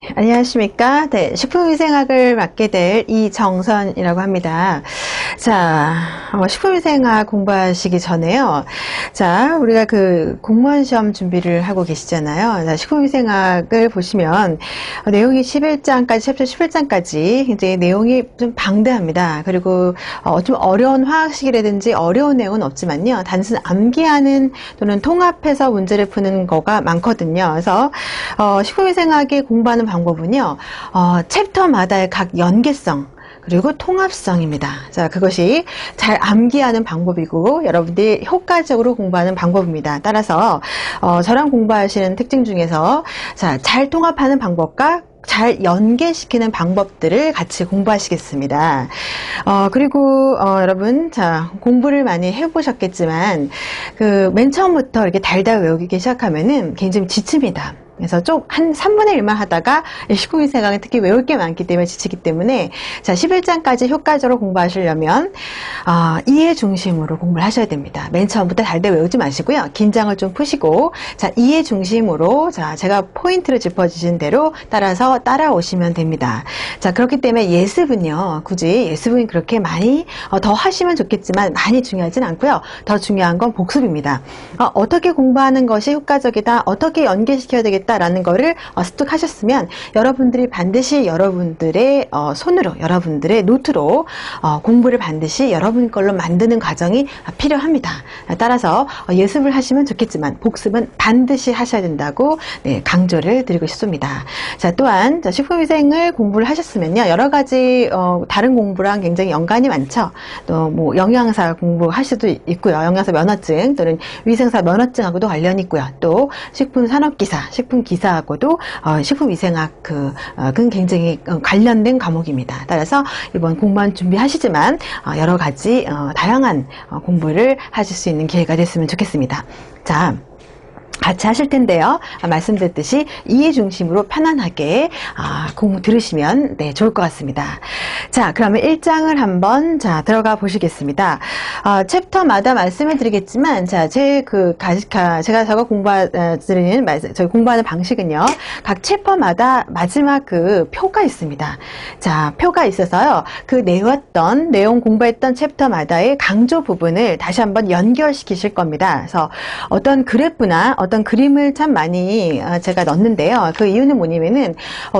안녕하십니까. 네, 식품위생학을 맡게 될 이정선이라고 합니다. 자, 식품위생학 공부하시기 전에요. 자, 우리가 그 공무원 시험 준비를 하고 계시잖아요. 자, 식품위생학을 보시면 내용이 11장까지, 챕터 11장까지 굉장히 내용이 좀 방대합니다. 그리고 좀 어려운 화학식이라든지 어려운 내용은 없지만요. 단순 암기하는 또는 통합해서 문제를 푸는 거가 많거든요. 그래서 식품위생학이 공부하는 방법은요, 챕터마다의 각 연계성, 그리고 통합성입니다. 자, 그것이 잘 암기하는 방법이고, 여러분들이 효과적으로 공부하는 방법입니다. 따라서, 저랑 공부하시는 특징 중에서, 자, 잘 통합하는 방법과 잘 연계시키는 방법들을 같이 공부하시겠습니다. 그리고, 여러분, 자, 공부를 많이 해보셨겠지만, 맨 처음부터 이렇게 달달 외우기 시작하면은 굉장히 지칩니다. 그래서 한 3분의 1만 하다가 식품위생학은 특히 외울 게 많기 때문에 지치기 때문에 자 11장까지 효과적으로 공부하시려면 이해 중심으로 공부를 하셔야 됩니다. 맨 처음부터 달달 외우지 마시고요. 긴장을 좀 푸시고 자 이해 중심으로 자 제가 포인트를 짚어주신 대로 따라서 따라오시면 됩니다. 자 그렇기 때문에 예습은요. 굳이 예습은 그렇게 많이 더 하시면 좋겠지만 많이 중요하진 않고요. 더 중요한 건 복습입니다. 어떻게 공부하는 것이 효과적이다. 어떻게 연계시켜야 되겠다. 라는 거를 습득하셨으면 여러분들이 반드시 여러분들의 손으로 여러분들의 노트로 공부를 반드시 여러분 걸로 만드는 과정이 필요합니다. 따라서 예습을 하시면 좋겠지만 복습은 반드시 하셔야 된다고 강조를 드리고 싶습니다. 자 또한 식품위생을 공부를 하셨으면요 여러 가지 다른 공부랑 굉장히 연관이 많죠. 또 뭐 영양사 공부할 수도 있고요. 영양사 면허증 또는 위생사 면허증하고도 관련이 있고요. 또 식품산업기사, 식품기사하고도 식품위생학 그건 굉장히 관련된 과목입니다. 따라서 이번 공부한 준비하시지만 여러 가지 다양한 공부를 하실 수 있는 기회가 됐으면 좋겠습니다. 자. 같이 하실 텐데요. 말씀드렸듯이 이해 중심으로 편안하게 공부 들으시면 좋을 것 같습니다. 자, 그러면 1장을 한번 들어가 보시겠습니다. 챕터마다 말씀을 드리겠지만 제가 저희 공부하는 방식은요. 각 챕터마다 마지막 표가 있습니다. 자, 표가 있어서요. 내용 공부했던 챕터마다의 강조 부분을 다시 한번 연결시키실 겁니다. 그래서 어떤 그래프나 어떤 그림을 참 많이 제가 넣는데요. 그 이유는 뭐냐면은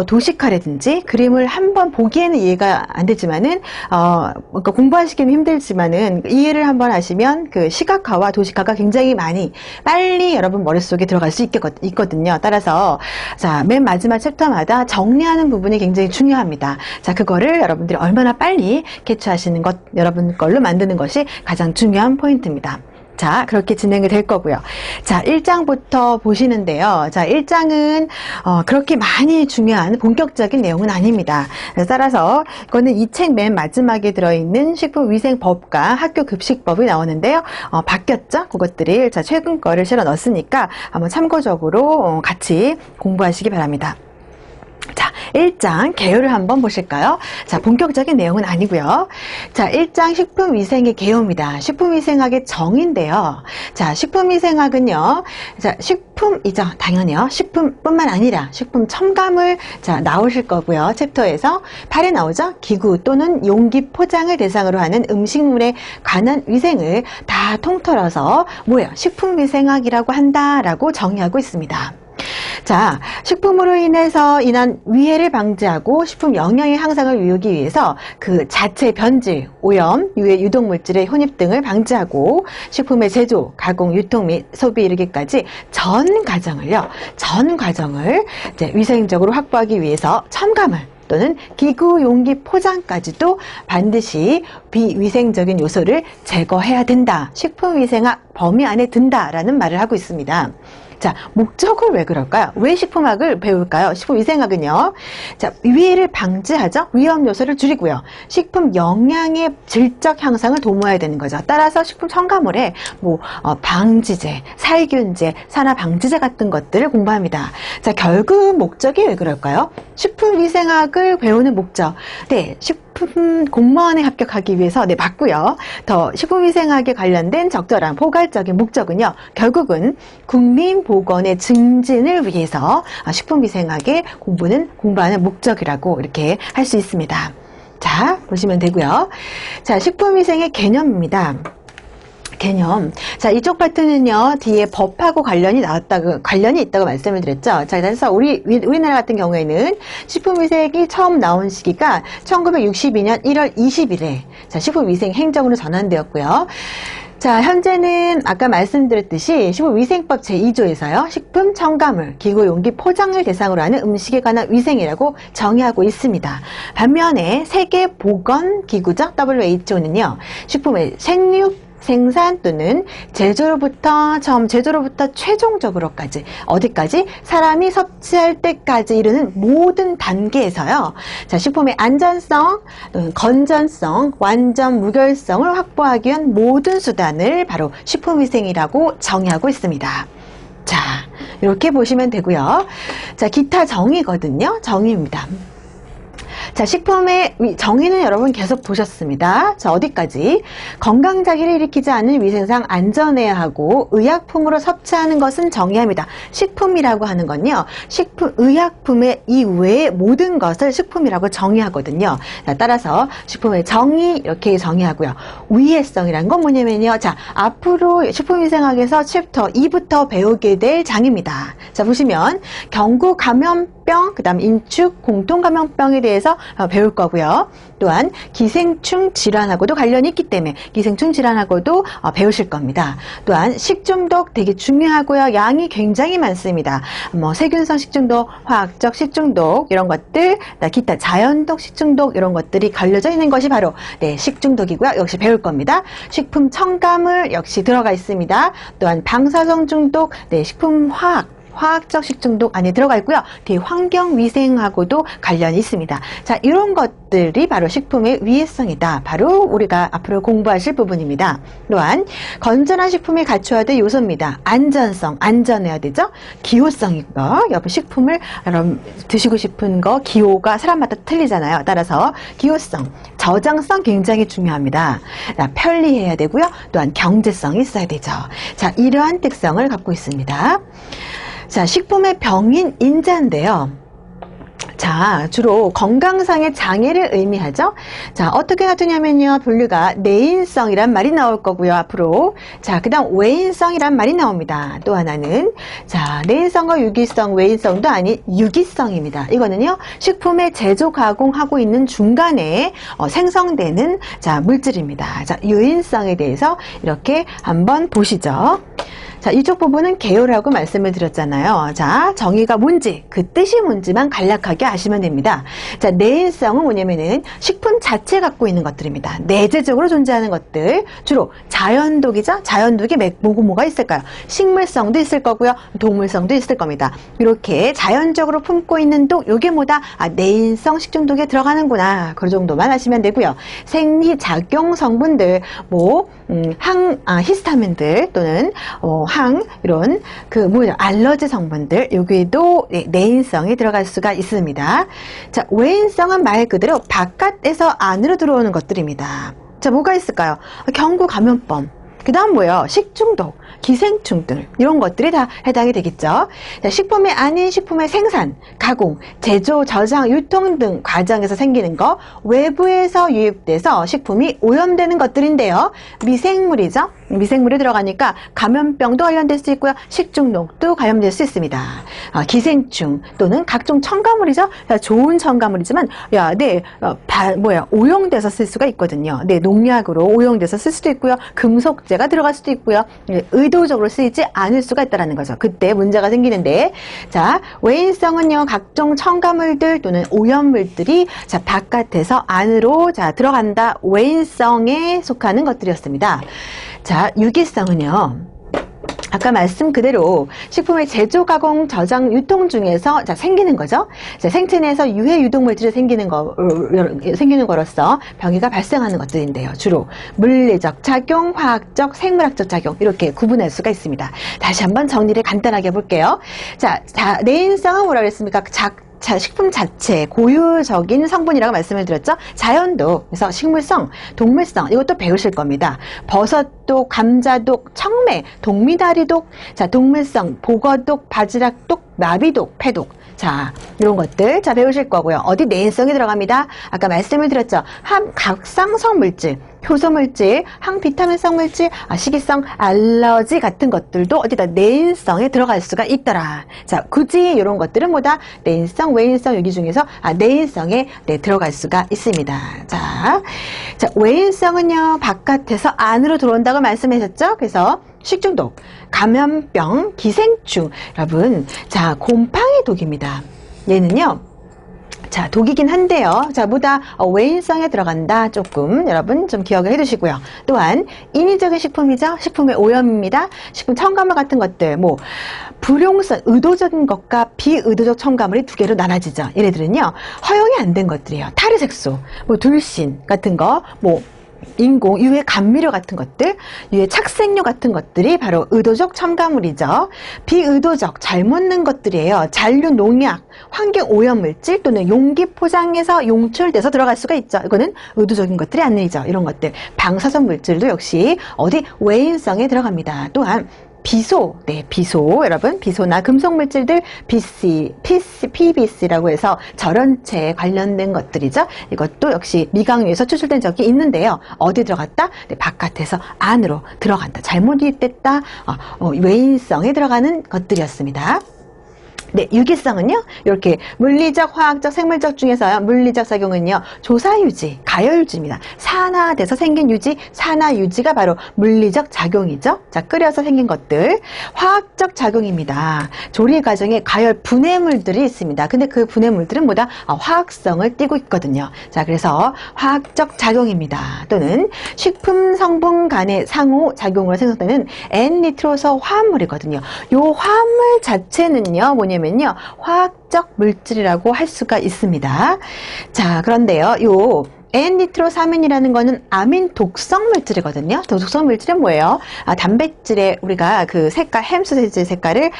도식화라든지 그림을 한번 보기에는 이해가 안 되지만은 그러니까 공부하시기는 힘들지만은 이해를 한번 하시면 그 시각화와 도식화가 굉장히 많이 빨리 여러분 머릿속에 들어갈 수 있거든요. 따라서 자, 맨 마지막 챕터마다 정리하는 부분이 굉장히 중요합니다. 자, 그거를 여러분들이 얼마나 빨리 캐치하시는 것 여러분 걸로 만드는 것이 가장 중요한 포인트입니다. 자, 그렇게 진행이 될 거고요. 자, 1장부터 보시는데요. 자, 1장은 그렇게 많이 중요한 본격적인 내용은 아닙니다. 따라서 이거는 이 책 맨 마지막에 들어있는 식품위생법과 학교급식법이 나오는데요. 바뀌었죠? 그것들이 자, 최근 거를 실어 넣었으니까 한번 참고적으로 같이 공부하시기 바랍니다. 자, 1장 개요를 한번 보실까요? 자, 본격적인 내용은 아니고요. 자, 1장 식품위생의 개요입니다. 식품위생학의 정의인데요. 자, 식품위생학은요. 자, 식품이죠. 당연히요. 식품뿐만 아니라 식품 첨가물 나오실 거고요. 챕터에서 8에 나오죠. 기구 또는 용기 포장을 대상으로 하는 음식물에 관한 위생을 다 통틀어서 뭐예요? 식품위생학이라고 한다라고 정의하고 있습니다. 자, 식품으로 인한 위해를 방지하고 식품 영양의 향상을 이루기 위해서 그 자체 변질, 오염, 유해 유독물질의 혼입 등을 방지하고 식품의 제조, 가공, 유통 및 소비 이르기까지 전 과정을 이제 위생적으로 확보하기 위해서 첨가물 또는 기구, 용기, 포장까지도 반드시 비위생적인 요소를 제거해야 된다. 식품위생학 범위 안에 든다라는 말을 하고 있습니다. 자, 목적을 왜 그럴까요? 왜 식품학을 배울까요? 식품위생학은요. 자, 위해를 방지하죠. 위험 요소를 줄이고요. 식품 영양의 질적 향상을 도모해야 되는 거죠. 따라서 식품 첨가물에 방지제, 살균제, 산화 방지제 같은 것들을 공부합니다. 자, 결국 목적이 왜 그럴까요? 식품위생학을 배우는 목적. 네, 식품 공무원에 합격하기 위해서 맞고요. 더 식품위생학에 관련된 적절한 포괄적인 목적은요. 결국은 국민보건의 증진을 위해서 식품위생학의 공부하는 목적이라고 이렇게 할 수 있습니다. 자, 보시면 되고요. 자, 식품위생의 개념입니다. 개념. 자, 이쪽 파트는요, 뒤에 법하고 관련이 있다고 말씀을 드렸죠. 자, 그래서 우리나라 같은 경우에는 식품위생이 처음 나온 시기가 1962년 1월 20일에 자, 식품위생 행정으로 전환되었고요. 자, 현재는 아까 말씀드렸듯이 식품위생법 제2조에서요. 식품 첨가물, 기구, 용기, 포장을 대상으로 하는 음식에 관한 위생이라고 정의하고 있습니다. 반면에 세계보건기구죠. WHO는요. 식품의 생산 또는 제조로부터 최종적으로까지 어디까지 사람이 섭취할 때까지 이르는 모든 단계에서요. 자, 식품의 안전성, 건전성, 완전 무결성을 확보하기 위한 모든 수단을 바로 식품위생이라고 정의하고 있습니다. 자, 이렇게 보시면 되고요. 자, 기타 정의거든요. 정의입니다. 자, 식품의 정의는 여러분 계속 보셨습니다. 자, 어디까지? 건강장애를 일으키지 않는 위생상 안전해야 하고 의약품으로 섭취하는 것은 정의합니다. 식품이라고 하는 건요. 의약품의 이외의 모든 것을 식품이라고 정의하거든요. 자, 따라서 식품의 정의 이렇게 정의하고요. 위해성이란 건 뭐냐면요. 자, 앞으로 식품위생학에서 챕터 2부터 배우게 될 장입니다. 자, 보시면 경구 감염병, 그 다음 인축 공통감염병에 대해서 배울 거고요. 또한 기생충 질환하고도 관련이 있기 때문에 기생충 질환하고도 배우실 겁니다. 또한 식중독 되게 중요하고요. 양이 굉장히 많습니다. 세균성 식중독, 화학적 식중독 이런 것들, 기타 자연독 식중독 이런 것들이 걸려져 있는 것이 바로 식중독이고요. 역시 배울 겁니다. 식품 첨가물 역시 들어가 있습니다. 또한 방사성 중독, 식품 화학적 식중독 안에 들어가 있고요. 뒤에 환경위생하고도 관련이 있습니다. 자, 이런 것들이 바로 식품의 위해성이다. 바로 우리가 앞으로 공부하실 부분입니다. 또한 건전한 식품이 갖춰야 될 요소입니다. 안전성, 안전해야 되죠. 기호성이고, 옆에 식품을 드시고 싶은 거 기호가 사람마다 틀리잖아요. 따라서 기호성, 저장성 굉장히 중요합니다. 자, 편리해야 되고요. 또한 경제성이 있어야 되죠. 자, 이러한 특성을 갖고 있습니다. 자, 식품의 병인 인자인데요. 자, 주로 건강상의 장애를 의미하죠. 자, 어떻게 나타냐면요. 분류가 내인성이란 말이 나올 거고요. 앞으로. 자, 그 다음 외인성이란 말이 나옵니다. 또 하나는 자, 내인성과 유기성, 외인성도 아닌 유기성입니다. 이거는요. 식품의 제조 가공하고 있는 중간에 생성되는 자, 물질입니다. 자, 유인성에 대해서 이렇게 한번 보시죠. 자, 이쪽 부분은 개요라고 말씀을 드렸잖아요. 자, 정의가 뭔지, 그 뜻이 뭔지만 간략하게 아시면 됩니다. 자, 내인성은 뭐냐면은 식품 자체 갖고 있는 것들입니다. 내재적으로 존재하는 것들. 주로 자연독이죠? 자연독이 뭐가 있을까요? 식물성도 있을 거고요. 동물성도 있을 겁니다. 이렇게 자연적으로 품고 있는 독, 요게 뭐다? 내인성 식중독에 들어가는구나. 그 정도만 아시면 되고요. 생리작용 성분들, 히스타민들 또는 이런 알러지 성분들 여기에도 내인성이 들어갈 수가 있습니다. 자, 외인성은 말 그대로 바깥에서 안으로 들어오는 것들입니다. 자, 뭐가 있을까요? 경구 감염병, 그 다음 뭐예요? 식중독, 기생충들 이런 것들이 다 해당이 되겠죠. 자, 식품이 아닌 식품의 생산, 가공, 제조, 저장, 유통 등 과정에서 생기는 거, 외부에서 유입돼서 식품이 오염되는 것들인데요. 미생물이죠. 미생물이 들어가니까 감염병도 관련될 수 있고요. 식중독도 감염될 수 있습니다. 기생충 또는 각종 첨가물이죠. 좋은 첨가물이지만 오용돼서 쓸 수가 있거든요. 농약으로 오용돼서 쓸 수도 있고요. 금속제가 들어갈 수도 있고요. 의도적으로 쓰이지 않을 수가 있다는 거죠. 그때 문제가 생기는데, 자, 외인성은요, 각종 첨가물들 또는 오염물들이 자, 바깥에서 안으로 자, 들어간다. 외인성에 속하는 것들이었습니다. 자, 유기성은요, 아까 말씀 그대로 식품의 제조, 가공, 저장, 유통 중에서 자, 생기는 거죠. 자, 생체 내에서 유해 유독물질이 생기는 거로서 병이가 발생하는 것들인데요. 주로 물리적 작용, 화학적, 생물학적 작용 이렇게 구분할 수가 있습니다. 다시 한번 정리를 간단하게 해볼게요. 자, 내인성은 뭐라고 했습니까? 식품 자체 고유적인 성분이라고 말씀을 드렸죠. 자연독, 그래서 식물성, 동물성 이것도 배우실 겁니다. 버섯독, 감자독, 청매, 동미다리독, 자 동물성 보거독, 바지락독, 나비독, 패독. 자, 이런 것들 자 배우실 거고요. 어디 내인성이 들어갑니다. 아까 말씀을 드렸죠. 각상성 물질, 효소 물질, 항비타민성 물질, 식이성 알러지 같은 것들도 어디다 내인성에 들어갈 수가 있더라. 자, 굳이 이런 것들은 뭐다? 내인성, 외인성 여기 중에서 내인성에 들어갈 수가 있습니다. 자, 외인성은요 바깥에서 안으로 들어온다고 말씀하셨죠. 그래서 식중독, 감염병, 기생충. 여러분, 자, 곰팡이 독입니다. 얘는요, 자, 독이긴 한데요. 자, 뭐다? 외인성에 들어간다. 조금 여러분 좀 기억을 해두시고요. 또한 인위적인 식품이죠. 식품의 오염입니다. 식품 첨가물 같은 것들, 뭐 불용성, 의도적인 것과 비의도적 첨가물이 두 개로 나눠지죠. 얘네들은요, 허용이 안 된 것들이에요. 타르색소, 뭐 둘신 같은 거, 뭐 인공, 유해 감미료 같은 것들, 유해 착색료 같은 것들이 바로 의도적 첨가물이죠. 비의도적, 잘못 넣은 것들이에요. 잔류 농약, 환경 오염물질 또는 용기 포장해서 용출돼서 들어갈 수가 있죠. 이거는 의도적인 것들이 아니죠. 이런 것들. 방사선 물질도 역시 어디 외인성에 들어갑니다. 또한 비소, 비소, 여러분, 비소나 금속 물질들, PBC라고 해서 절연체에 관련된 것들이죠. 이것도 역시 미강유에서 추출된 적이 있는데요. 어디 들어갔다? 바깥에서 안으로 들어간다. 잘못 유입됐다. 외인성에 들어가는 것들이었습니다. 유기성은요, 이렇게 물리적, 화학적, 생물적 중에서요, 물리적 작용은요, 조사유지, 가열유지입니다. 산화돼서 생긴 유지, 산화유지가 바로 물리적 작용이죠. 자, 끓여서 생긴 것들. 화학적 작용입니다. 조리 과정에 가열 분해물들이 있습니다. 근데 그 분해물들은 뭐다? 화학성을 띠고 있거든요. 자, 그래서 화학적 작용입니다. 또는 식품 성분 간의 상호작용으로 생성되는 N니트로서 화합물이거든요. 요 화합물 자체는요, 뭐냐면요, 화학적 물질이라고 할 수가 있습니다. 자, 그런데요, 요 N니트로사민이라는 거는 아민 독성 물질이거든요. 독성 물질은 뭐예요? 단백질의 우리가 그 색깔, 햄소세지 색깔을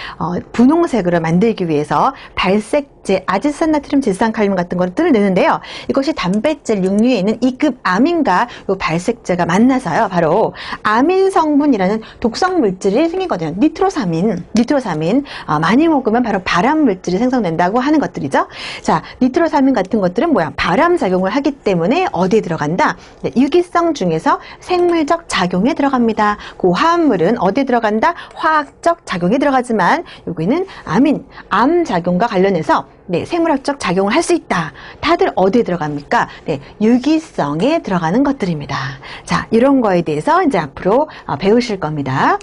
분홍색으로 만들기 위해서 발색제, 아지산나트륨, 질산칼륨 같은 것들을 내는데요. 이것이 단백질 육류에 있는 2급 아민과 이 발색제가 만나서요. 바로 아민 성분이라는 독성 물질이 생기거든요. 니트로사민 많이 먹으면 바로 발암 물질이 생성된다고 하는 것들이죠. 자, 니트로사민 같은 것들은 뭐야? 발암 작용을 하기 때문에 어디에 들어간다? 유기성 중에서 생물적 작용에 들어갑니다. 그 화합물은 어디에 들어간다? 화학적 작용에 들어가지만 여기는 암 작용과 관련해서 생물학적 작용을 할 수 있다. 다들 어디에 들어갑니까? 유기성에 들어가는 것들입니다. 자, 이런 거에 대해서 이제 앞으로 배우실 겁니다.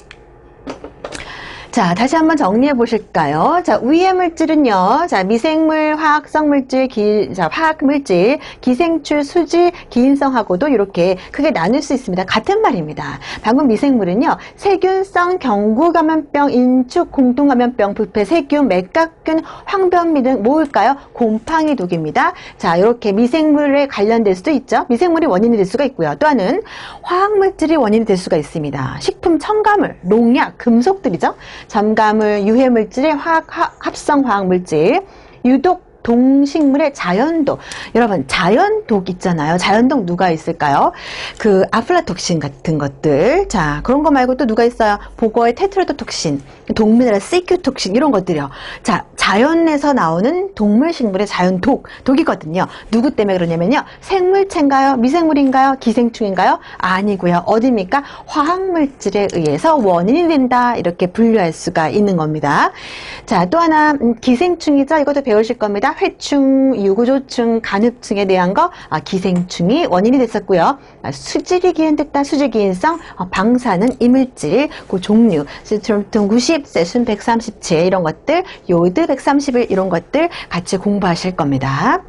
자, 다시 한번 정리해 보실까요? 자, 위의 물질은요, 자, 미생물, 화학성 물질, 화학 물질, 기생충, 수질, 기인성하고도 이렇게 크게 나눌 수 있습니다. 같은 말입니다. 방금 미생물은요, 세균성, 경구감염병, 인축, 공통감염병, 부패, 세균, 맥각균, 황변비 등 뭘까요? 곰팡이 독입니다. 자, 이렇게 미생물에 관련될 수도 있죠. 미생물이 원인이 될 수가 있고요. 또 하나는 화학물질이 원인이 될 수가 있습니다. 식품 첨가물, 농약, 금속들이죠. 첨가물, 유해물질의 합성 화학물질, 유독, 동식물의 자연독. 여러분, 자연독 있잖아요. 자연독 누가 있을까요? 그 아플라톡신 같은 것들. 자, 그런 거 말고 또 누가 있어요? 보거의 테트라도톡신, 동미네랄 CQ톡신 이런 것들이요. 자, 자연에서 나오는 동물식물의 독이거든요. 누구 때문에 그러냐면요. 생물체인가요? 미생물인가요? 기생충인가요? 아니고요. 어디입니까? 화학물질에 의해서 원인이 된다. 이렇게 분류할 수가 있는 겁니다. 자, 또 하나 기생충이죠. 이것도 배우실 겁니다. 회충, 유구조충, 간흡충에 대한 거 기생충이 원인이 됐었고요. 수질이 기인됐다. 수질기인성, 방사능, 이물질, 그 종류, 스트롬 90, 세슘 137 이런 것들, 요오드 131 이런 것들 같이 공부하실 겁니다.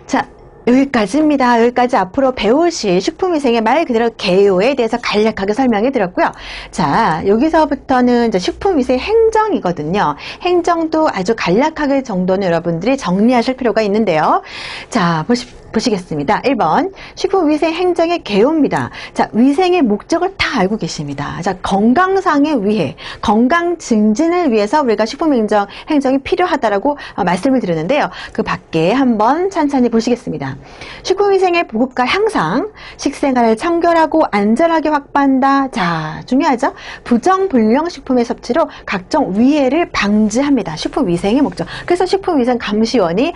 자, 여기까지입니다. 여기까지 앞으로 배우실 식품위생의 말 그대로 개요에 대해서 간략하게 설명해 드렸고요. 자, 여기서부터는 이제 식품위생 행정이거든요. 행정도 아주 간략하게 정도는 여러분들이 정리하실 필요가 있는데요. 자, 보십시오. 보시겠습니다. 1번 식품위생행정의 개요입니다. 자, 위생의 목적을 다 알고 계십니다. 자, 건강상의 위해, 건강 증진을 위해서 우리가 식품행정이 필요하다라고 말씀을 드렸는데요. 그 밖에 한번 찬찬히 보시겠습니다. 식품위생의 보급과 향상, 식생활을 청결하고 안전하게 확보한다. 자, 중요하죠? 부정불량 식품의 섭취로 각종 위해를 방지합니다. 식품위생의 목적. 그래서 식품위생감시원이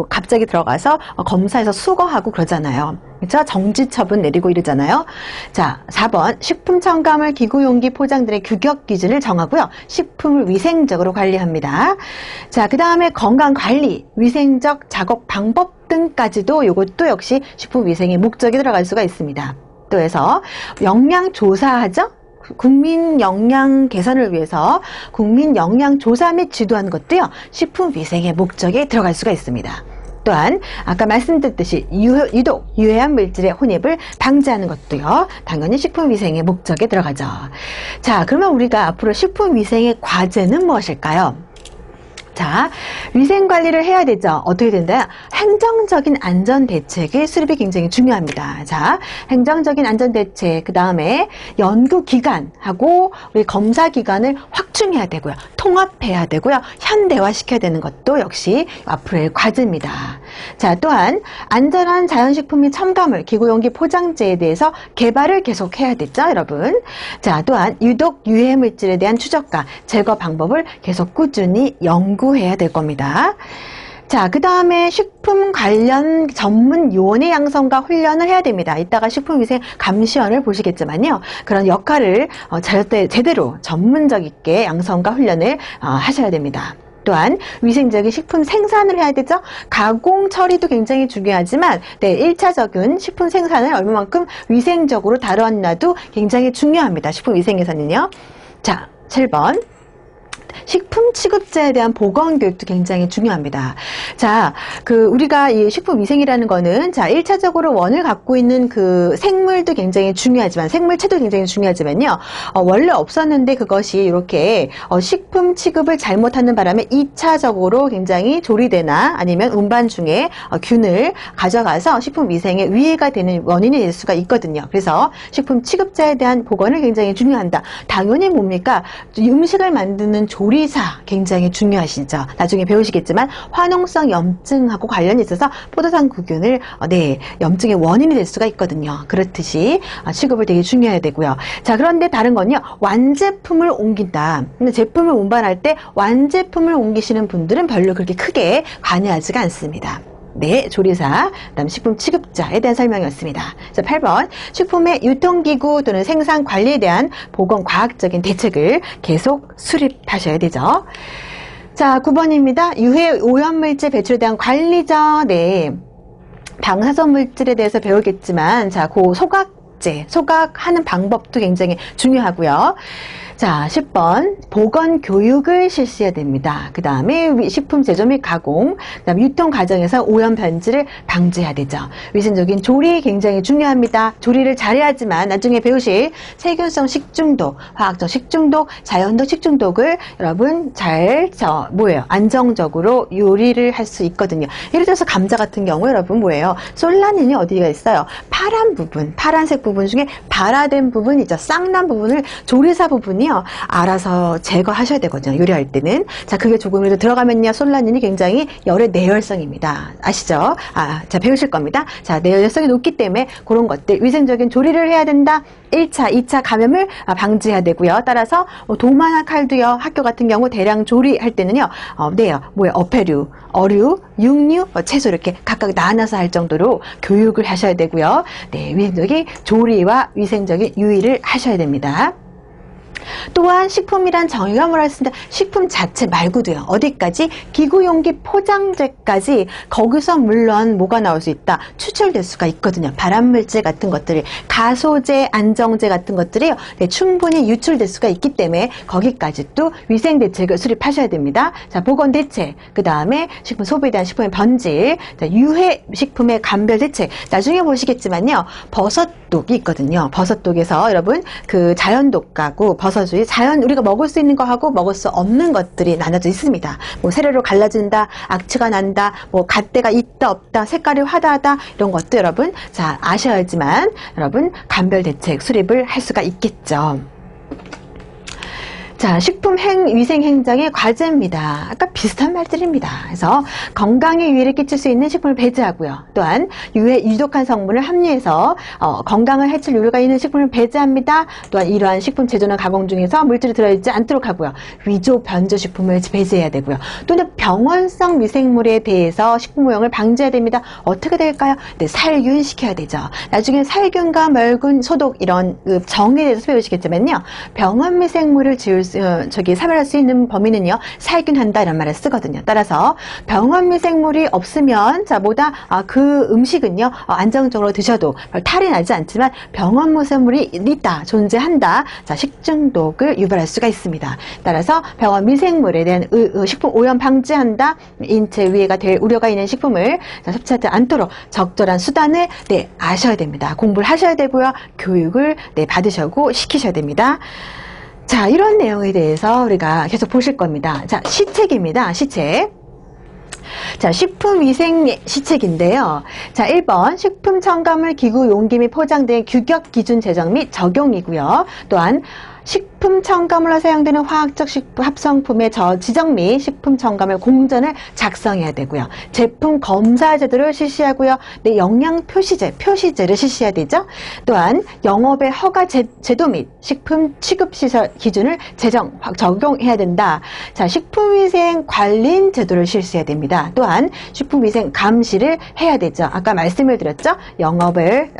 갑자기 들어가서 검사해서 수거하고 그러잖아요. 그렇죠? 정지 처분 내리고 이러잖아요. 자, 4번 식품 첨가물 기구 용기 포장들의 규격 기준을 정하고요. 식품을 위생적으로 관리합니다. 자, 그 다음에 건강 관리, 위생적 작업 방법 등까지도 이것도 역시 식품 위생의 목적이 들어갈 수가 있습니다. 또 해서 영양 조사하죠? 국민 영양 개선을 위해서 국민 영양 조사 및 지도하는 것도요. 식품 위생의 목적에 들어갈 수가 있습니다. 또한 아까 말씀드렸듯이 유독 유해한 물질의 혼입을 방지하는 것도요. 당연히 식품위생의 목적에 들어가죠. 자, 그러면 우리가 앞으로 식품위생의 과제는 무엇일까요? 자, 위생관리를 해야 되죠. 어떻게 된다요? 행정적인 안전대책의 수립이 굉장히 중요합니다. 자, 행정적인 안전대책, 그 다음에 연구기관하고 우리 검사기관을 확충해야 되고요. 통합해야 되고요. 현대화시켜야 되는 것도 역시 앞으로의 과제입니다. 자, 또한 안전한 자연식품 및 첨가물, 기구용기 포장재에 대해서 개발을 계속해야 되죠, 여러분. 자, 또한 유독 유해물질에 대한 추적과 제거 방법을 계속 꾸준히 연구해야 될 겁니다. 자, 그 다음에 식품 관련 전문 요원의 양성과 훈련을 해야 됩니다. 이따가 식품위생 감시원을 보시겠지만요. 그런 역할을 제대로 전문적 있게 양성과 훈련을 하셔야 됩니다. 또한 위생적인 식품 생산을 해야 되죠. 가공 처리도 굉장히 중요하지만 1차적인 식품 생산을 얼마만큼 위생적으로 다뤄놨나도 굉장히 중요합니다. 식품 위생에서는요. 자, 7번. 식품 취급자에 대한 보건 교육도 굉장히 중요합니다. 자, 우리가 이 식품 위생이라는 거는, 자, 1차적으로 원을 갖고 있는 그 생물도 굉장히 중요하지만, 생물체도 굉장히 중요하지만요, 원래 없었는데 그것이 이렇게, 식품 취급을 잘못하는 바람에 2차적으로 굉장히 조리대나 아니면 운반 중에 균을 가져가서 식품 위생에 위해가 되는 원인이 될 수가 있거든요. 그래서 식품 취급자에 대한 보건을 굉장히 중요한다. 당연히 뭡니까? 음식을 만드는 조리사 굉장히 중요하시죠. 나중에 배우시겠지만 화농성 염증하고 관련이 있어서 포도당구균을 염증의 원인이 될 수가 있거든요. 그렇듯이 취급을 되게 중요해야 되고요. 자, 그런데 다른 건요. 완제품을 옮긴다. 근데 제품을 운반할 때 완제품을 옮기시는 분들은 별로 그렇게 크게 관여하지가 않습니다. 네, 조리사, 그다음 식품 취급자에 대한 설명이었습니다. 자, 8번. 식품의 유통기구 또는 생산 관리에 대한 보건 과학적인 대책을 계속 수립하셔야 되죠. 자, 9번입니다. 유해 오염물질 배출에 대한 관리죠. 네. 방사선 물질에 대해서 배우겠지만, 자, 소각하는 방법도 굉장히 중요하고요. 자, 10번 보건 교육을 실시해야 됩니다. 그 다음에 식품 제조 및 가공, 그 다음에 유통 과정에서 오염 변질을 방지해야 되죠. 위생적인 조리 굉장히 중요합니다. 조리를 잘해야지만 나중에 배우실 세균성 식중독, 화학적 식중독, 자연적 식중독을 여러분 안정적으로 요리를 할 수 있거든요. 예를 들어서 감자 같은 경우 여러분 솔라닌이 어디가 있어요? 파란색 부분 중에 발화된 부분이 있죠. 쌍난 부분을 조리사 부분이 알아서 제거하셔야 되거든요. 요리할 때는. 자, 그게 조금이라도 들어가면요. 솔라닌이 굉장히 열의 내열성입니다. 아시죠? 자, 배우실 겁니다. 자, 내열성이 높기 때문에 그런 것들 위생적인 조리를 해야 된다. 1차, 2차 감염을 방지해야 되고요. 따라서 도마나 칼도요. 학교 같은 경우 대량 조리할 때는요. 어패류, 어류, 육류, 채소 이렇게 각각 나눠서 할 정도로 교육을 하셔야 되고요. 네, 위생적인 조리와 위생적인 유의를 하셔야 됩니다. 또한 식품이란 정의가 뭐라 했습니다. 식품 자체 말고도요. 어디까지? 기구용기 포장재까지 거기서 물론 뭐가 나올 수 있다. 추출될 수가 있거든요. 발암물질 같은 것들이 가소제, 안정제 같은 것들이 충분히 유출될 수가 있기 때문에 거기까지 또 위생대책을 수립하셔야 됩니다. 자, 보건대책, 그 다음에 식품 소비에 대한 식품의 변질, 유해 식품의 감별대책. 나중에 보시겠지만요. 버섯독이 있거든요. 버섯독에서 여러분 자연독하고 버섯이 자연 우리가 먹을 수 있는 거하고 먹을 수 없는 것들이 나눠져 있습니다. 뭐 세로로 갈라진다, 악취가 난다, 뭐 갓대가 있다 없다, 색깔이 화다하다 이런 것도 여러분 자 아셔야지만 여러분 감별 대책 수립을 할 수가 있겠죠. 자, 식품위생행정의 과제입니다. 아까 비슷한 말들입니다. 그래서 건강에 유해를 끼칠 수 있는 식품을 배제하고요. 또한 유독한 성분을 함유해서 건강을 해칠 요소가 있는 식품을 배제합니다. 또한 이러한 식품 제조나 가공 중에서 물질이 들어있지 않도록 하고요. 위조, 변조 식품을 배제해야 되고요. 또는 병원성 미생물에 대해서 식품 오염을 방지해야 됩니다. 어떻게 될까요? 네, 살균시켜야 되죠. 나중에 살균과 멸균, 소독 이런 정의에 대해서 배우시겠지만요. 병원 미생물을 사별할 수 있는 범위는요, 살균한다 이런 말을 쓰거든요. 따라서 병원 미생물이 없으면, 자, 그 음식은요, 안정적으로 드셔도 탈이 나지 않지만 병원 미생물이 있다, 존재한다. 자, 식중독을 유발할 수가 있습니다. 따라서 병원 미생물에 대한 식품 오염 방지한다, 인체 위해가 될 우려가 있는 식품을 섭취하지 않도록 적절한 수단을 아셔야 됩니다. 공부를 하셔야 되고요. 교육을 받으시고 시키셔야 됩니다. 자, 이런 내용에 대해서 우리가 계속 보실 겁니다. 자, 시책입니다. 시책. 자, 식품위생 시책인데요. 자, 1번 식품첨가물 기구 용기 및 포장된 규격 기준 제정 및 적용이고요. 또한 식품 첨가물로 사용되는 화학적 합성품의 지정 및 식품 첨가물 공전을 작성해야 되고요. 제품 검사 제도를 실시하고요. 영양 표시제를 실시해야 되죠. 또한 영업의 허가 제도 및 식품 취급 시설 기준을 적용해야 된다. 자, 식품위생 관리인 제도를 실시해야 됩니다. 또한 식품위생 감시를 해야 되죠. 아까 말씀을 드렸죠. 영업을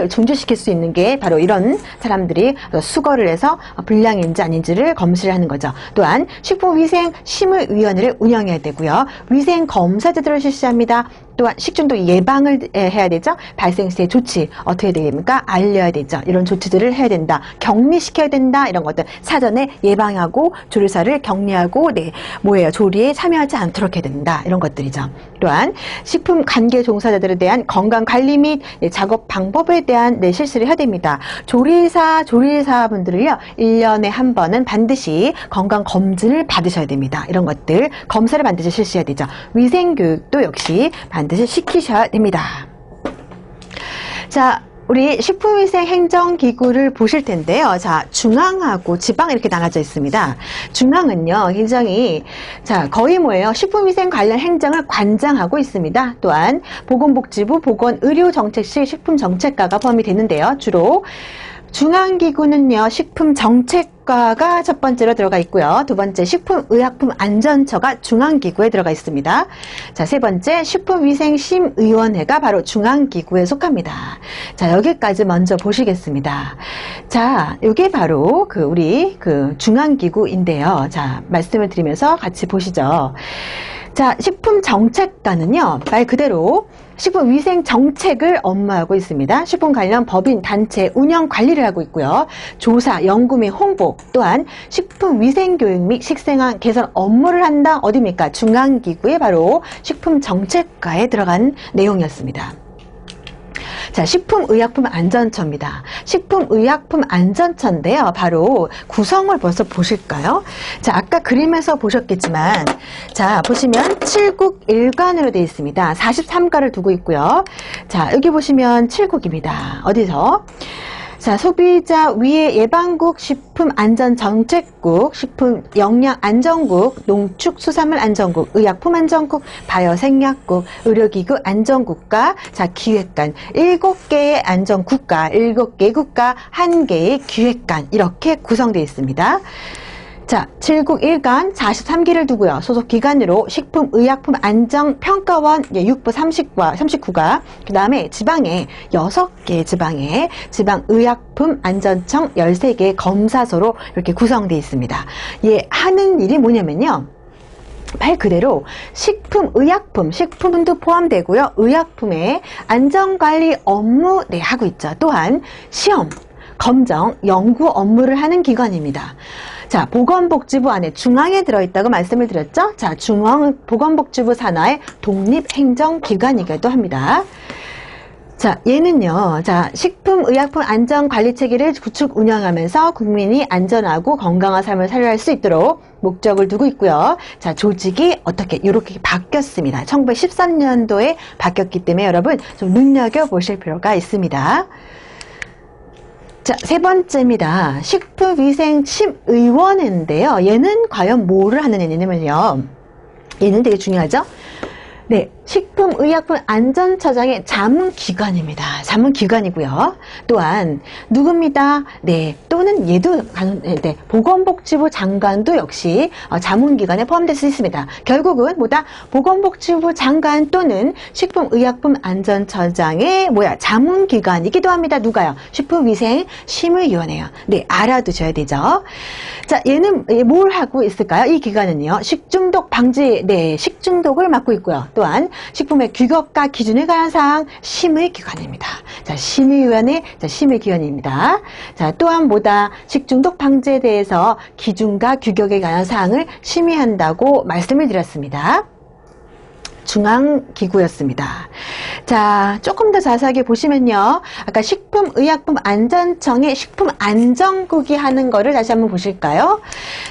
중지시킬 수 있는 게 바로 이런 사람들이 수거를 해서 불량인지 아닌지를 검시를 하는 거죠. 또한 식품위생심의위원회를 운영해야 되고요. 위생검사 제도를 실시합니다. 또한 식중독 예방을 해야 되죠. 발생 시의 조치 어떻게 됩니까? 알려야 되죠. 이런 조치들을 해야 된다. 격리시켜야 된다. 이런 것들 사전에 예방하고 조리사를 격리하고 조리에 참여하지 않도록 해야 된다. 이런 것들이죠. 또한 식품 관계 종사자들에 대한 건강관리 및 작업 방법에 대한 실시를 해야 됩니다. 조리사분들을요 1년에 한 번은 반드시 건강검진을 받으셔야 됩니다. 이런 것들 검사를 반드시 실시해야 되죠. 위생교육도 역시 반드시 시키셔야 됩니다. 자, 우리 식품위생행정기구를 보실 텐데요. 자, 중앙하고 지방 이렇게 나눠져 있습니다. 중앙은요, 굉장히, 자, 거의 뭐예요? 식품위생 관련 행정을 관장하고 있습니다. 또한 보건복지부 보건의료정책실 식품정책과가 포함이 되는데요. 주로 중앙기구는요, 식품정책과가 첫 번째로 들어가 있고요. 두 번째, 식품의약품안전처가 중앙기구에 들어가 있습니다. 자, 세 번째, 식품위생심의원회가 바로 중앙기구에 속합니다. 자, 여기까지 먼저 보시겠습니다. 자, 이게 바로 우리 중앙기구인데요. 자, 말씀을 드리면서 같이 보시죠. 자, 식품정책과는요, 말 그대로 식품위생 정책을 업무하고 있습니다. 식품 관련 법인, 단체, 운영 관리를 하고 있고요. 조사, 연구 및 홍보, 또한 식품위생교육 및 식생활 개선 업무를 한다. 어디입니까? 중앙기구에 바로 식품정책과에 들어간 내용이었습니다. 자, 식품의약품안전처입니다. 식품의약품안전처인데요. 바로 구성을 벌써 보실까요? 자, 아까 그림에서 보셨겠지만, 자, 보시면 7국 1관으로 되어 있습니다. 43가를 두고 있고요. 자, 여기 보시면 7국입니다. 어디서? 자, 소비자 위해 예방국, 식품안전정책국, 식품영양안전국, 농축수산물안전국, 의약품안전국, 바이오생약국, 의료기구 안전국가, 자, 기획관, 7개의 안전국가, 7개 국가, 1개의 기획관, 이렇게 구성되어 있습니다. 자, 7국 1관 43기를 두고요. 소속 기관으로 식품의약품안전평가원 6부 39가, 그 다음에 지방에 6개 지방에 지방의약품안전청 13개의 검사소로 이렇게 구성되어 있습니다. 하는 일이 뭐냐면요. 말 그대로 식품도 포함되고요. 의약품의 안전관리 업무 하고 있죠. 또한 시험, 검정, 연구 업무를 하는 기관입니다. 자, 보건복지부 안에 중앙에 들어있다고 말씀을 드렸죠? 자, 보건복지부 산하의 독립행정기관이기도 합니다. 자, 얘는요, 자, 식품의약품안전관리체계를 구축 운영하면서 국민이 안전하고 건강한 삶을 살아갈 수 있도록 목적을 두고 있고요. 자, 조직이 어떻게, 이렇게 바뀌었습니다. 1913년도에 바뀌었기 때문에 여러분 좀 눈여겨보실 필요가 있습니다. 자, 세 번째입니다. 식품위생심의원인데요. 얘는 과연 뭐를 하는 애냐면요. 얘는 되게 중요하죠? 네, 식품의약품안전처장의 자문기관입니다. 자문기관이고요. 또한 누굽니다. 네, 또는 얘도 네, 보건복지부 장관도 역시 자문기관에 포함될 수 있습니다. 결국은 뭐다? 보건복지부 장관 또는 식품의약품안전처장의 자문기관이기도 합니다. 누가요? 식품위생심의위원회요. 네, 알아두셔야 되죠. 자, 얘는 뭘 하고 있을까요? 이 기관은요, 식중독 방지, 네, 식중독을 맡고 있고요. 또한 식품의 규격과 기준에 관한 사항 심의기관입니다. 자, 심의위원회, 자, 심의기관입니다. 자, 또한 뭐다? 식중독 방지에 대해서 기준과 규격에 관한 사항을 심의한다고 말씀을 드렸습니다. 중앙기구였습니다. 자, 조금 더 자세하게 보시면요. 아까 식품의약품안전청의 식품안전국이 하는 거를 다시 한번 보실까요?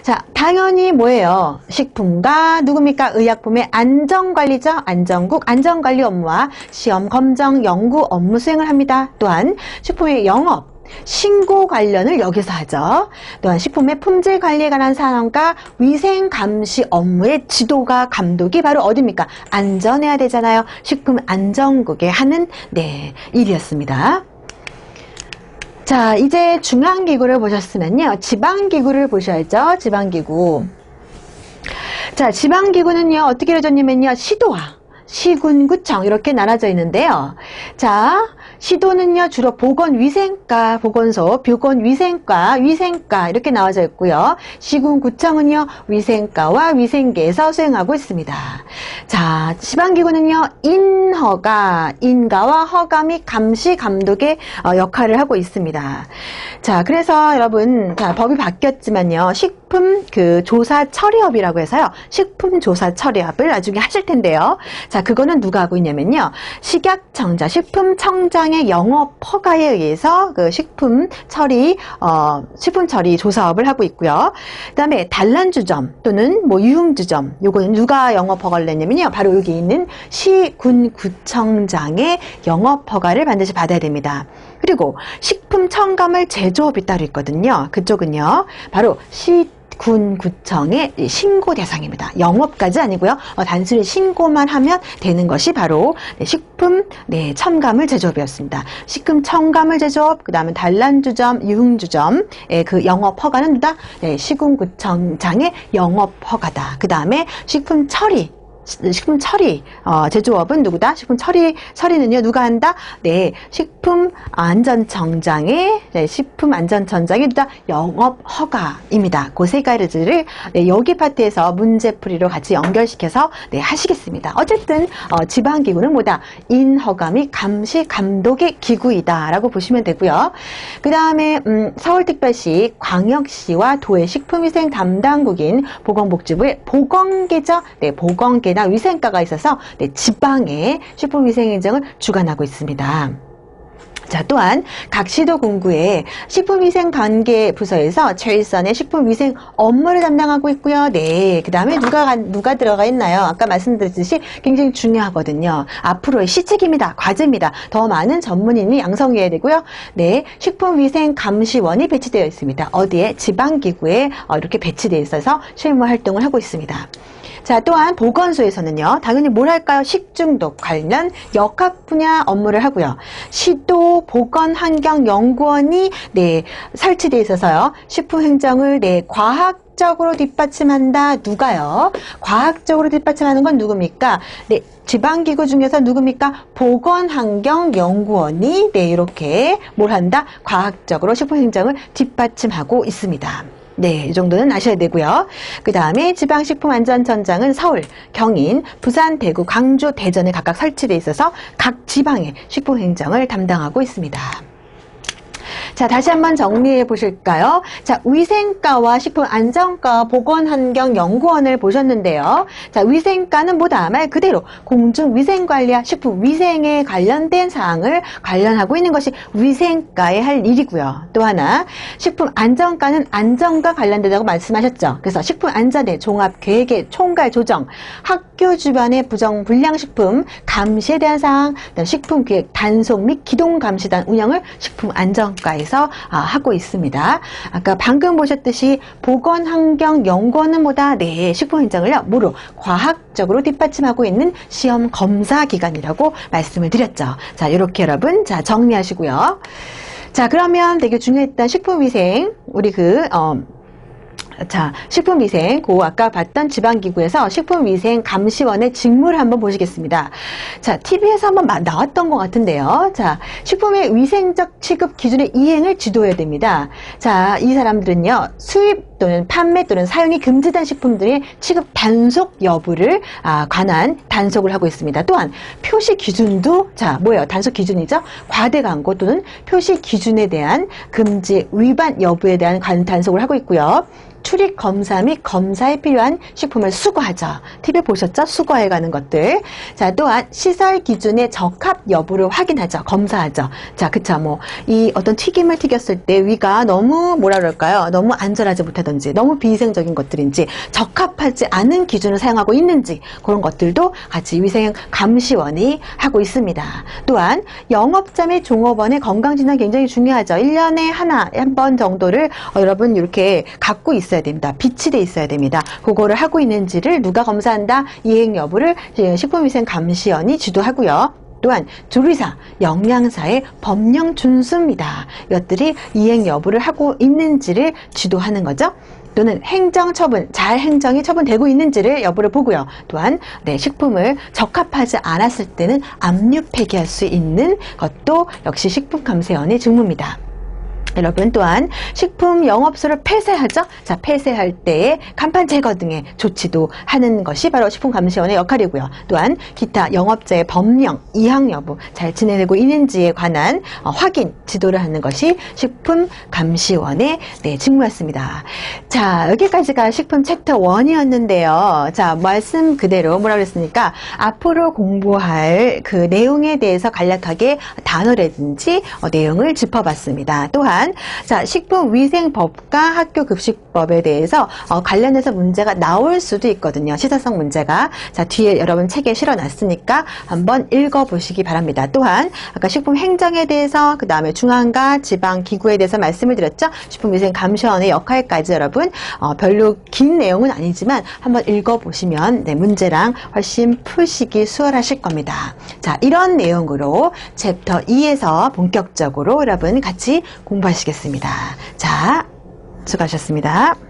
자, 당연히 뭐예요? 식품과 누굽니까? 의약품의 안전관리죠. 안전국, 안전관리 업무와 시험, 검정, 연구 업무 수행을 합니다. 또한 식품의 영업, 신고 관련을 여기서 하죠. 또한 식품의 품질 관리에 관한 사항과 위생 감시 업무의 지도가 감독이 바로 어디입니까? 안전해야 되잖아요. 식품 안전국에 하는 네, 일이었습니다. 자, 이제 중앙기구를 보셨으면요. 지방기구를 보셔야죠. 지방기구. 자, 지방기구는요. 어떻게 이루어졌냐면요. 시도와 시군, 구청 이렇게 나눠져 있는데요. 자, 시도는요 주로 보건위생과, 보건소, 보건위생과, 위생과 이렇게 나와져 있고요. 시군, 구청은요 위생과와 위생계에서 수행하고 있습니다. 자, 지방기구는요 인허가, 인가와 허가 및 감시, 감독의 역할을 하고 있습니다. 자, 그래서 여러분, 자, 법이 바뀌었지만요, 식품 조사 처리업이라고 해서요, 식품 조사 처리업을 나중에 하실 텐데요. 자, 그거는 누가 하고 있냐면요, 식약청자, 식품청장의 영업 허가에 의해서 그 식품 처리 조사업을 하고 있고요. 그 다음에 단란주점 또는 뭐 유흥주점, 요거는 누가 영업 허가를 냈냐면요, 바로 여기 있는 시군구청장의 영업 허가를 반드시 받아야 됩니다. 그리고 식품 첨가물 제조업이 따로 있거든요. 그쪽은요, 바로 시군구청의 신고 대상입니다. 영업까지 아니고요. 단순히 신고만 하면 되는 것이 바로 식품 첨가물 제조업이었습니다. 식품 첨가물 제조업, 그 다음에 단란주점, 유흥주점 그 영업 허가는 누다? 시군구청장의 영업 허가다. 그 다음에 식품 처리 제조업은 누구다? 처리는요, 누가 한다? 네, 식품안전청장의 누다? 영업 허가입니다. 그 세 가지를 여기 파트에서 문제풀이로 같이 연결시켜서 하시겠습니다. 어쨌든 지방기구는 뭐다? 인허가 및 감시, 감독의 기구이다라고 보시면 되고요. 그 다음에 서울특별시, 광역시와 도의 식품위생 담당국인 보건복지부의 보건계죠. 네, 보건계 위생과가 있어서 지방의 식품위생행정을 주관하고 있습니다. 자, 또한 각 시도 군구의 식품위생관계부서에서 최일선의 식품위생 업무를 담당하고 있고요. 네, 그 다음에 누가 들어가 있나요? 아까 말씀드렸듯이 굉장히 중요하거든요. 앞으로의 시책입니다. 과제입니다. 더 많은 전문인이 양성해야 되고요. 네, 식품위생감시원이 배치되어 있습니다. 어디에? 지방기구에 이렇게 배치되어 있어서 실무 활동을 하고 있습니다. 자, 또한 보건소에서는요, 당연히 뭘 할까요? 식중독 관련 역학 분야 업무를 하고요. 시도 보건환경연구원이 설치되어 있어서요, 식품행정을 과학적으로 뒷받침한다. 누가요? 과학적으로 뒷받침하는 건 누굽니까? 네, 지방기구 중에서 누굽니까? 보건환경연구원이 이렇게 뭘 한다? 과학적으로 식품행정을 뒷받침하고 있습니다. 네, 이 정도는 아셔야 되고요. 그 다음에 지방식품안전청장은 서울, 경인, 부산, 대구, 광주, 대전에 각각 설치되어 있어서 각 지방의 식품행정을 담당하고 있습니다. 자, 다시 한번 정리해 보실까요? 자, 위생과와 식품안전과 보건환경연구원을 보셨는데요. 자, 위생과는 뭐다? 말 그대로 공중위생관리와 식품위생에 관련된 사항을 관련하고 있는 것이 위생과의 할 일이고요. 또 하나, 식품안전과는 안전과 관련되다고 말씀하셨죠. 그래서 식품안전의 종합계획의 총괄 조정, 학교 주변의 불량식품 감시에 대한 사항, 식품기획 단속 및 기동감시단 운영을 식품안전과에서 하고 있습니다. 아까 방금 보셨듯이 보건환경연구원은 뭐다? 네, 식품안전을요, 뭐로? 과학적으로 뒷받침하고 있는 시험 검사 기관이라고 말씀을 드렸죠. 자, 이렇게 여러분, 자, 정리하시고요. 자, 그러면 되게 중요했던 식품위생, 우리 자, 식품위생, 아까 봤던 지방기구에서 식품위생감시원의 직무를 한번 보시겠습니다. 자, TV에서 한번 나왔던 것 같은데요. 자, 식품의 위생적 취급 기준의 이행을 지도해야 됩니다. 자, 이 사람들은요, 수입 또는 판매 또는 사용이 금지된 식품들의 취급 단속 여부를 관한 단속을 하고 있습니다. 또한 표시 기준도, 자, 뭐예요? 단속 기준이죠? 과대 광고 또는 표시 기준에 대한 금지 위반 여부에 대한 단속을 하고 있고요. 출입 검사 및 검사에 필요한 식품을 수거하죠. TV 보셨죠? 수거해가는 것들. 자, 또한 시설 기준의 적합 여부를 확인하죠. 검사하죠. 자, 그쵸. 이 어떤 튀김을 튀겼을 때 위가 너무 뭐라 그럴까요? 너무 안전하지 못하든지, 너무 비위생적인 것들인지, 적합하지 않은 기준을 사용하고 있는지, 그런 것들도 같이 위생감시원이 하고 있습니다. 또한 영업자 및 종업원의 건강진단 굉장히 중요하죠. 1년에 한 번 정도를 여러분 이렇게 갖고 있어야 됩니다. 비치돼 있어야 됩니다. 그거를 하고 있는지를 누가 검사한다? 이행 여부를 식품위생감시원이 주도하고요. 또한 조리사, 영양사의 법령 준수입니다. 이것들이 이행 여부를 하고 있는지를 지도하는 거죠. 또는 행정처분, 잘 행정이 처분되고 있는지를 여부를 보고요. 또한 식품을 적합하지 않았을 때는 압류 폐기할 수 있는 것도 역시 식품감시원의 직무입니다. 여러분, 또한 식품 영업소를 폐쇄하죠. 자, 폐쇄할 때에 간판 제거 등의 조치도 하는 것이 바로 식품감시원의 역할이고요. 또한 기타 영업자의 법령, 이행 여부 잘 진행되고 있는지에 관한 확인, 지도를 하는 것이 식품감시원의 직무였습니다. 자, 여기까지가 식품 챕터 1이었는데요. 자, 말씀 그대로 뭐라 그랬습니까? 앞으로 공부할 그 내용에 대해서 간략하게 단어라든지 내용을 짚어봤습니다. 또한 자, 식품위생법과 학교급식법에 대해서 관련해서 문제가 나올 수도 있거든요. 시사성 문제가. 자, 뒤에 여러분 책에 실어놨으니까 한번 읽어보시기 바랍니다. 또한 아까 식품행정에 대해서, 그 다음에 중앙과 지방기구에 대해서 말씀을 드렸죠. 식품위생감시원의 역할까지 여러분 별로 긴 내용은 아니지만 한번 읽어보시면 문제랑 훨씬 푸시기 수월하실 겁니다. 자, 이런 내용으로 챕터 2에서 본격적으로 여러분 같이 공부하시겠습니다. 자, 수고하셨습니다.